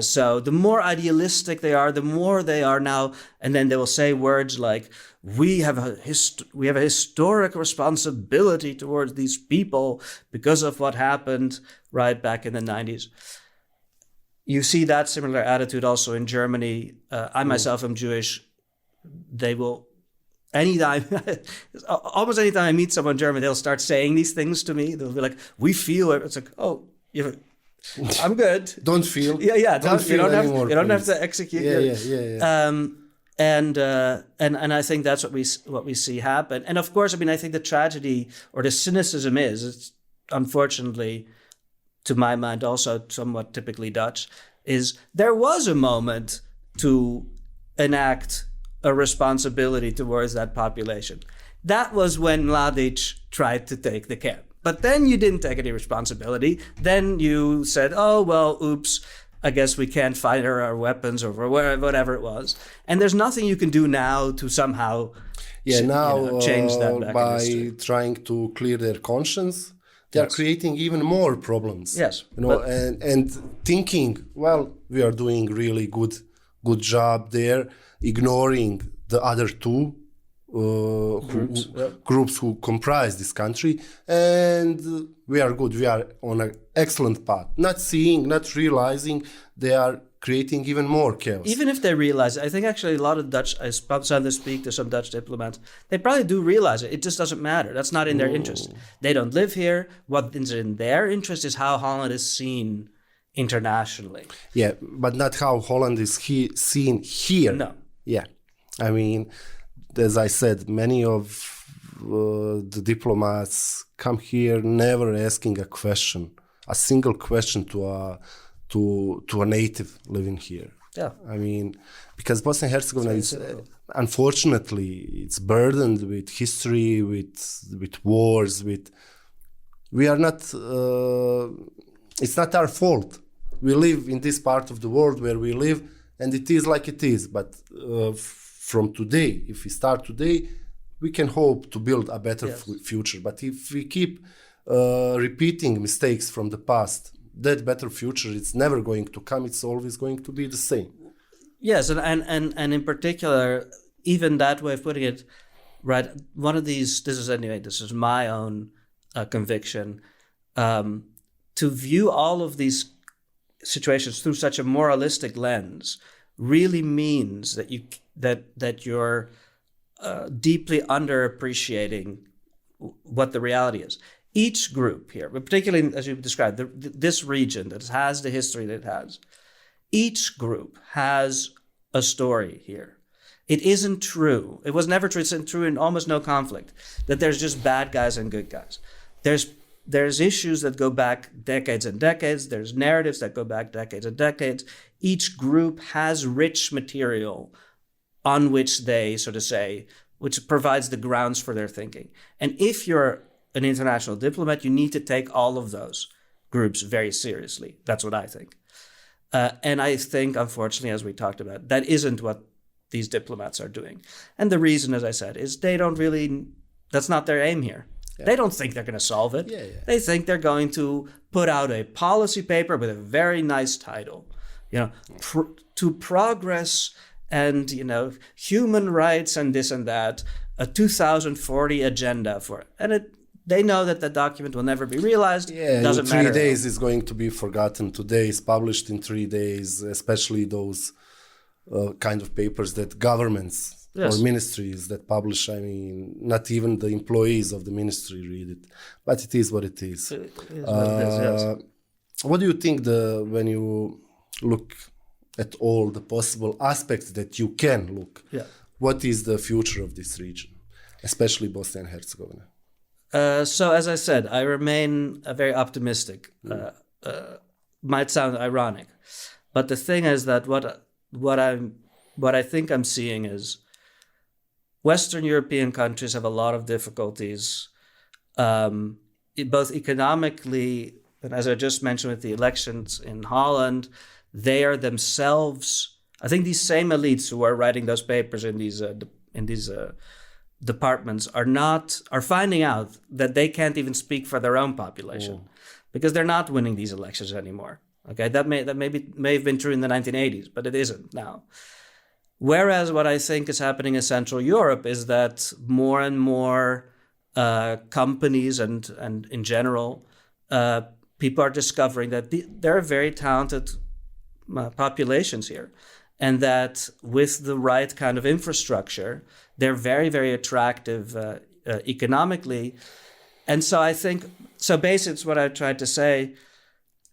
So the more idealistic they are, the more they are now, and then they will say words like, we have a historic responsibility towards these people because of what happened right back in the 90s. You see that similar attitude also in Germany. I myself am Jewish. They will, almost anytime I meet someone German, they'll start saying these things to me. They'll be like, we feel it. It's like, oh, I'm good. Don't feel. Yeah. Don't feel anymore. You don't have to execute. Yeah. And I think that's what we see happen. And of course, I mean, I think the tragedy or the cynicism is, it's unfortunately, to my mind, also somewhat typically Dutch, is there was a moment to enact a responsibility towards that population. That was when Mladic tried to take the camp. But then you didn't take any responsibility. Then you said, oh, well, oops, I guess we can't fire our weapons or whatever it was. And there's nothing you can do now to somehow change that back by in history. Trying to clear their conscience, they are creating even more problems. Yes. And thinking, well, we are doing really good job there, ignoring the other two groups who comprise this country, and we are good. We are on an excellent path. Not seeing, not realizing, they are creating even more chaos. Even if they realize it, I think actually a lot of Dutch, I sometimes speak to some Dutch diplomats, they probably do realize it. It just doesn't matter. That's not in their interest. They don't live here. What is in their interest is how Holland is seen internationally. Yeah, but not how Holland is seen here. No. Yeah, I mean, as I said, many of the diplomats come here never asking a single question to a native living here. Yeah. I mean, because Bosnia and Herzegovina is, unfortunately, it's burdened with history, with wars, we are not, it's not our fault. We live in this part of the world where we live, and it is like it is. But from today, if we start today, we can hope to build a better future. But if we keep repeating mistakes from the past, that better future is never going to come. It's always going to be the same. Yes, and in particular, even that way of putting it, right? One of these, this is my own conviction, to view all of these situations through such a moralistic lens really means that you're deeply underappreciating what the reality is. Each group here, but particularly as you described, this region that has the history that it has, each group has a story here. It isn't true. It was never true. It's true in almost no conflict that there's just bad guys and good guys. There's issues that go back decades and decades. There's narratives that go back decades and decades. Each group has rich material on which they sort of say, which provides the grounds for their thinking. And if you're an international diplomat, you need to take all of those groups very seriously. That's what I think. And I think, unfortunately, as we talked about, that isn't what these diplomats are doing. And the reason, as I said, is they don't really, that's not their aim here. Yeah. They don't think they're going to solve it. Yeah. They think they're going to put out a policy paper with a very nice title, to progress and, human rights and this and that, a 2040 agenda for it. And they know that the document will never be realized. Yeah, doesn't in 3 matter. days it's going to be forgotten. Today is published in 3 days, especially those kind of papers that governments or ministries that publish. I mean, not even the employees of the ministry read it, but it is what it is. It is what it is, yes. What do you think when you look at all the possible aspects that you can look. Yeah. What is the future of this region, especially Bosnia and Herzegovina? So as I said, I remain very optimistic. Might sound ironic, but the thing is that what I think I'm seeing is Western European countries have a lot of difficulties, both economically, and as I just mentioned with the elections in Holland, they are themselves, I think these same elites who are writing those papers in these departments are finding out that they can't even speak for their own population because they're not winning these elections anymore. Okay, that may have been true in the 1980s, but it isn't now. Whereas what I think is happening in Central Europe is that more and more companies and in general, people are discovering that there are very talented populations here, and that with the right kind of infrastructure, they're very, very attractive economically. And so I think, basically it's what I tried to say,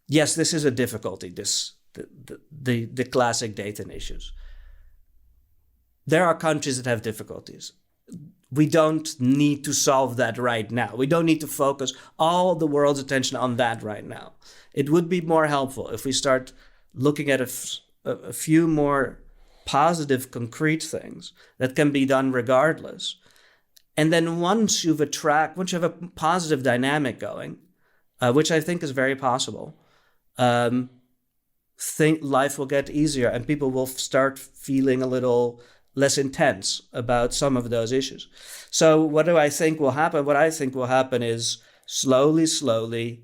yes, this is a difficulty, the classic Dayton issues. There are countries that have difficulties. We don't need to solve that right now. We don't need to focus all the world's attention on that right now. It would be more helpful if we start looking at a few more positive, concrete things that can be done regardless. And then once you have a positive dynamic going, which I think is very possible, think life will get easier and people will start feeling a little less intense about some of those issues. So what do I think will happen? What I think will happen is slowly,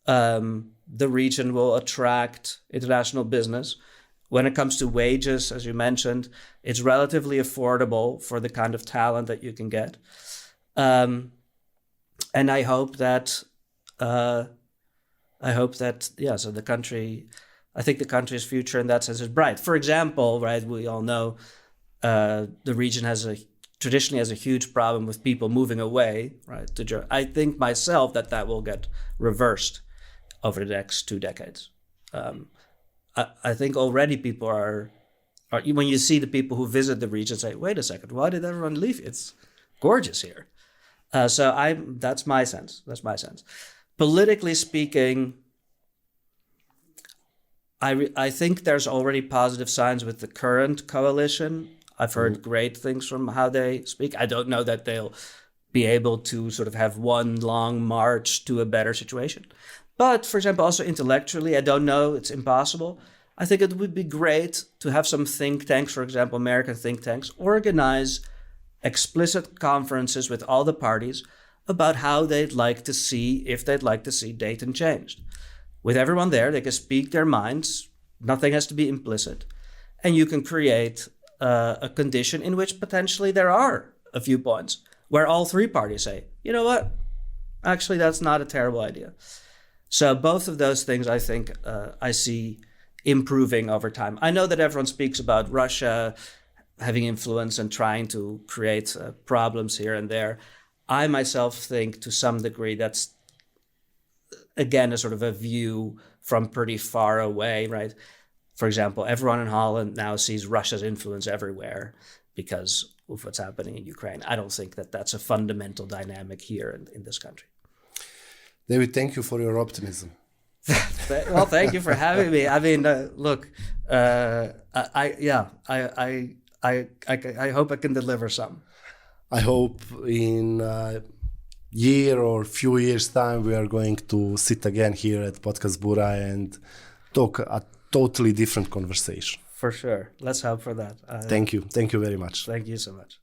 the region will attract international business. When it comes to wages, as you mentioned, it's relatively affordable for the kind of talent that you can get. And I hope that, so the country, I think the country's future in that sense is bright. For example, right, we all know the region traditionally has a huge problem with people moving away, right, to Germany. I think myself that will get reversed over the next 2 decades. I think already people are when you see the people who visit the region say, wait a second, why did everyone leave? It's gorgeous here. That's my sense. Politically speaking, I think there's already positive signs with the current coalition. I've heard great things from how they speak. I don't know that they'll be able to sort of have one long march to a better situation. But, for example, also intellectually, I don't know, it's impossible. I think it would be great to have some think tanks, for example, American think tanks, organize explicit conferences with all the parties about how they'd like to see, if they'd like to see Dayton changed. With everyone there, they can speak their minds. Nothing has to be implicit. And you can create a condition in which potentially there are a few points where all 3 parties say, you know what, actually, that's not a terrible idea. So both of those things, I think, I see improving over time. I know that everyone speaks about Russia having influence and trying to create problems here and there. I myself think to some degree that's, again, a sort of a view from pretty far away, right? For example, everyone in Holland now sees Russia's influence everywhere because of what's happening in Ukraine. I don't think that that's a fundamental dynamic here in this country. David, thank you for your optimism. Well, thank you for having me. I mean, look, I hope I can deliver some. I hope in a year or few years' time we are going to sit again here at Podcastu Bura and talk a totally different conversation. For sure. Let's hope for that. Thank you. Thank you very much. Thank you so much.